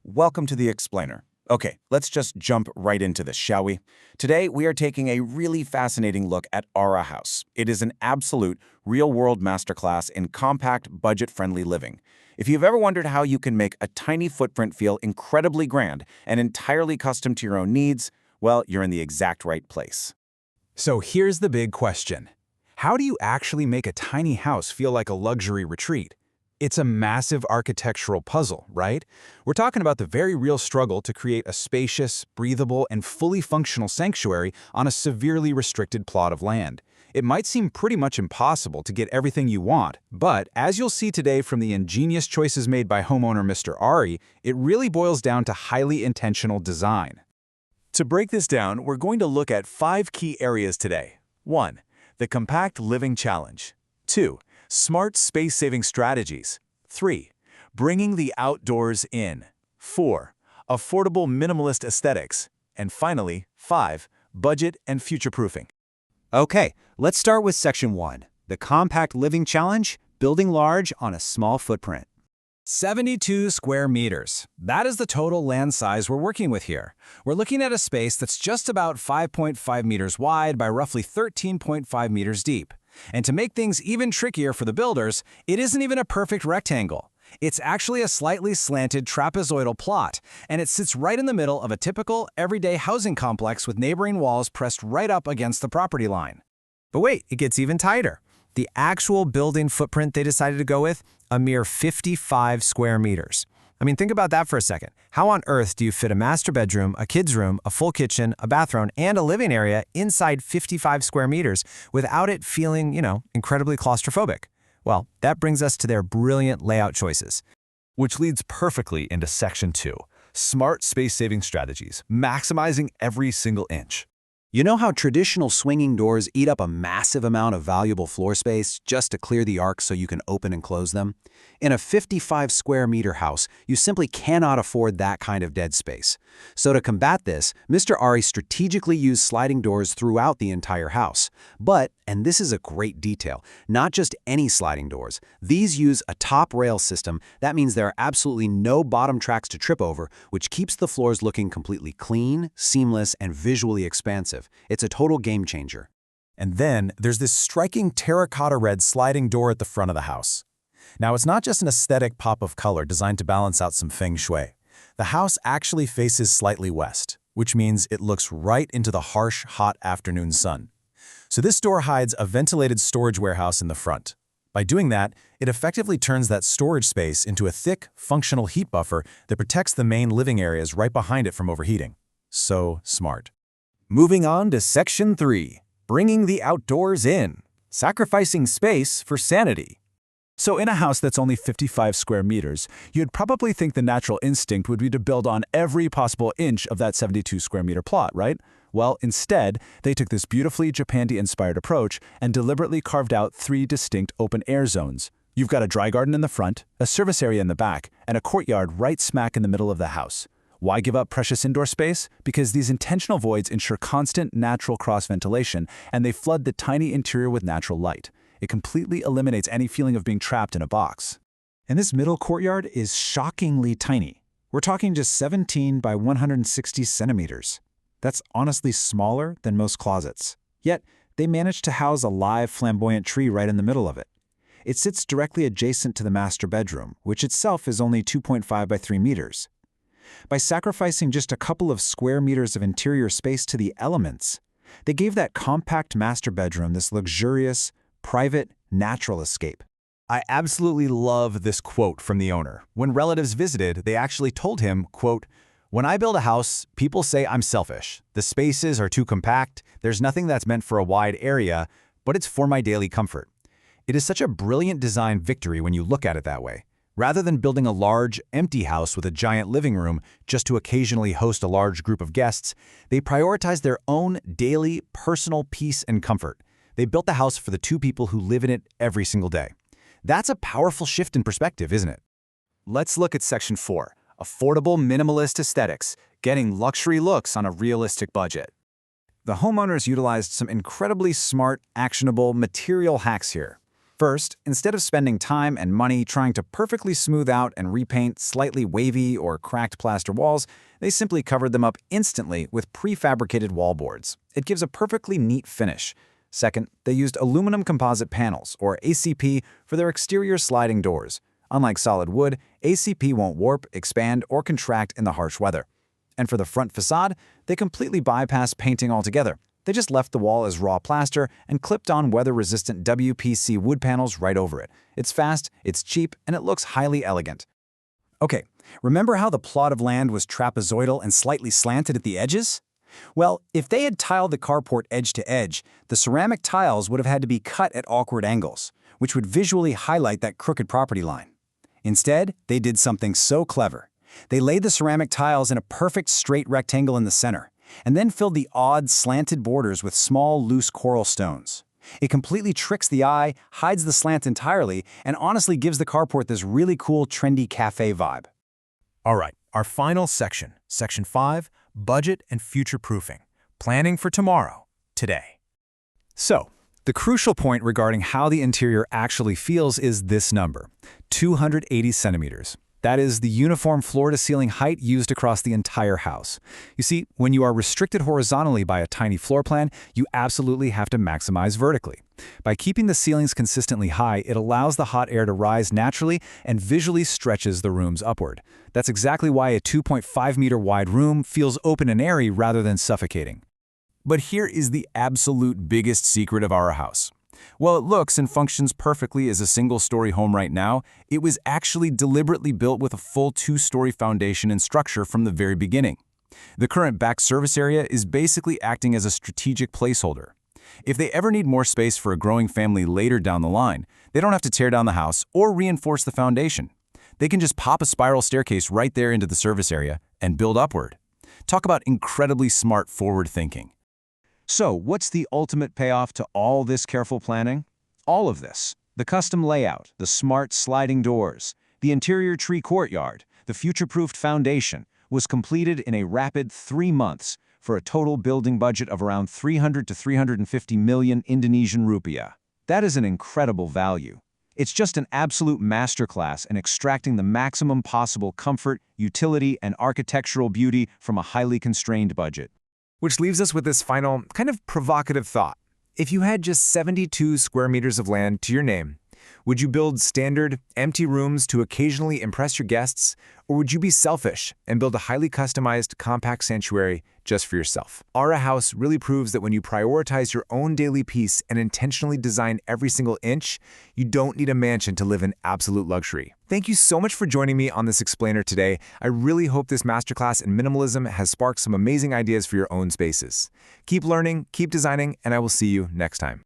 Welcome to the Explainer. Okay, let's just jump right into this, shall we? Today, we are taking a really fascinating look at Aura House. It is an absolute, real-world masterclass in compact, budget-friendly living. If you've ever wondered how you can make a tiny footprint feel incredibly grand and entirely custom to your own needs, well, you're in the exact right place. So here's the big question. How do you actually make a tiny house feel like a luxury retreat? It's a massive architectural puzzle, right? We're talking about the very real struggle to create a spacious, breathable, and fully functional sanctuary on a severely restricted plot of land. It might seem pretty much impossible to get everything you want, but as you'll see today from the ingenious choices made by homeowner Mr. Ari, it really boils down to highly intentional design. To break this down, we're going to look at 5 key areas today. 1. The Compact Living Challenge. 2. Smart space-saving strategies. 3. Bringing the outdoors in. 4. Affordable minimalist aesthetics. And finally, 5. Budget and future-proofing. Okay, let's start with Section 1, the Compact Living Challenge, building large on a small footprint. 72 square meters. That is the total land size we're working with here. We're looking at a space that's just about 5.5 meters wide by roughly 13.5 meters deep. And to make things even trickier for the builders, it isn't even a perfect rectangle. It's actually a slightly slanted trapezoidal plot, and it sits right in the middle of a typical, everyday housing complex with neighboring walls pressed right up against the property line. But wait, it gets even tighter. The actual building footprint they decided to go with, a mere 55 square meters. I mean, think about that for a second. How on earth do you fit a master bedroom, a kid's room, a full kitchen, a bathroom, and a living area inside 55 square meters without it feeling, incredibly claustrophobic? Well, that brings us to their brilliant layout choices. Which leads perfectly into Section 2. Smart space-saving strategies, maximizing every single inch. You know how traditional swinging doors eat up a massive amount of valuable floor space just to clear the arc so you can open and close them? In a 55 square meter house, you simply cannot afford that kind of dead space. So to combat this, Mr. Ari strategically used sliding doors throughout the entire house. But, and this is a great detail, not just any sliding doors. These use a top rail system. That means there are absolutely no bottom tracks to trip over, which keeps the floors looking completely clean, seamless, and visually expansive. It's a total game changer. And then there's this striking terracotta red sliding door at the front of the house. Now, it's not just an aesthetic pop of color designed to balance out some feng shui. The house actually faces slightly west, which means it looks right into the harsh, hot afternoon sun. So this door hides a ventilated storage warehouse in the front. By doing that, it effectively turns that storage space into a thick, functional heat buffer that protects the main living areas right behind it from overheating. So smart. Moving on to Section 3, bringing the outdoors in, sacrificing space for sanity. So in a house that's only 55 square meters, you'd probably think the natural instinct would be to build on every possible inch of that 72 square meter plot, right? Well, instead, they took this beautifully Japandi-inspired approach and deliberately carved out 3 distinct open-air zones. You've got a dry garden in the front, a service area in the back, and a courtyard right smack in the middle of the house. Why give up precious indoor space? Because these intentional voids ensure constant natural cross-ventilation, and they flood the tiny interior with natural light. It completely eliminates any feeling of being trapped in a box. And this middle courtyard is shockingly tiny. We're talking just 17 by 160 centimeters. That's honestly smaller than most closets. Yet, they managed to house a live flamboyant tree right in the middle of it. It sits directly adjacent to the master bedroom, which itself is only 2.5 by 3 meters. By sacrificing just a couple of square meters of interior space to the elements, they gave that compact master bedroom this luxurious, private, natural escape. I absolutely love this quote from the owner. When relatives visited, they actually told him, quote, "When I build a house, people say I'm selfish. The spaces are too compact, there's nothing that's meant for a wide area, but it's for my daily comfort." It is such a brilliant design victory when you look at it that way. Rather than building a large, empty house with a giant living room just to occasionally host a large group of guests, they prioritized their own daily, personal peace and comfort. They built the house for the 2 people who live in it every single day. That's a powerful shift in perspective, isn't it? Let's look at Section 4, affordable minimalist aesthetics, getting luxury looks on a realistic budget. The homeowners utilized some incredibly smart, actionable material hacks here. First, instead of spending time and money trying to perfectly smooth out and repaint slightly wavy or cracked plaster walls, they simply covered them up instantly with prefabricated wallboards. It gives a perfectly neat finish. Second, they used aluminum composite panels, or ACP, for their exterior sliding doors. Unlike solid wood, ACP won't warp, expand, or contract in the harsh weather. And for the front facade, they completely bypassed painting altogether. They just left the wall as raw plaster and clipped on weather-resistant WPC wood panels right over it. It's fast, it's cheap, and it looks highly elegant. Okay, remember how the plot of land was trapezoidal and slightly slanted at the edges? Well, if they had tiled the carport edge to edge, the ceramic tiles would have had to be cut at awkward angles, which would visually highlight that crooked property line. Instead, they did something so clever. They laid the ceramic tiles in a perfect straight rectangle in the center, and then filled the odd, slanted borders with small, loose coral stones. It completely tricks the eye, hides the slant entirely, and honestly gives the carport this really cool, trendy cafe vibe. All right, our final section, Section 5, Budget and Future-Proofing. Planning for tomorrow, today. So, the crucial point regarding how the interior actually feels is this number, 280 centimeters. That is the uniform floor-to-ceiling height used across the entire house. You see, when you are restricted horizontally by a tiny floor plan, you absolutely have to maximize vertically. By keeping the ceilings consistently high, it allows the hot air to rise naturally and visually stretches the rooms upward. That's exactly why a 2.5-meter wide room feels open and airy rather than suffocating. But here is the absolute biggest secret of our house. While it looks and functions perfectly as a single-story home right now, it was actually deliberately built with a full 2-story foundation and structure from the very beginning. The current back service area is basically acting as a strategic placeholder. If they ever need more space for a growing family later down the line, they don't have to tear down the house or reinforce the foundation. They can just pop a spiral staircase right there into the service area and build upward. Talk about incredibly smart forward thinking. So, what's the ultimate payoff to all this careful planning? All of this. The custom layout, the smart sliding doors, the interior tree courtyard, the future-proofed foundation was completed in a rapid 3 months for a total building budget of around 300 to 350 million Indonesian rupiah. That is an incredible value. It's just an absolute masterclass in extracting the maximum possible comfort, utility, and architectural beauty from a highly constrained budget. Which leaves us with this final, kind of provocative thought. If you had just 72 square meters of land to your name, would you build standard, empty rooms to occasionally impress your guests, or would you be selfish and build a highly customized, compact sanctuary just for yourself? Aura House really proves that when you prioritize your own daily peace and intentionally design every single inch, you don't need a mansion to live in absolute luxury. Thank you so much for joining me on this explainer today. I really hope this masterclass in minimalism has sparked some amazing ideas for your own spaces. Keep learning, keep designing, and I will see you next time.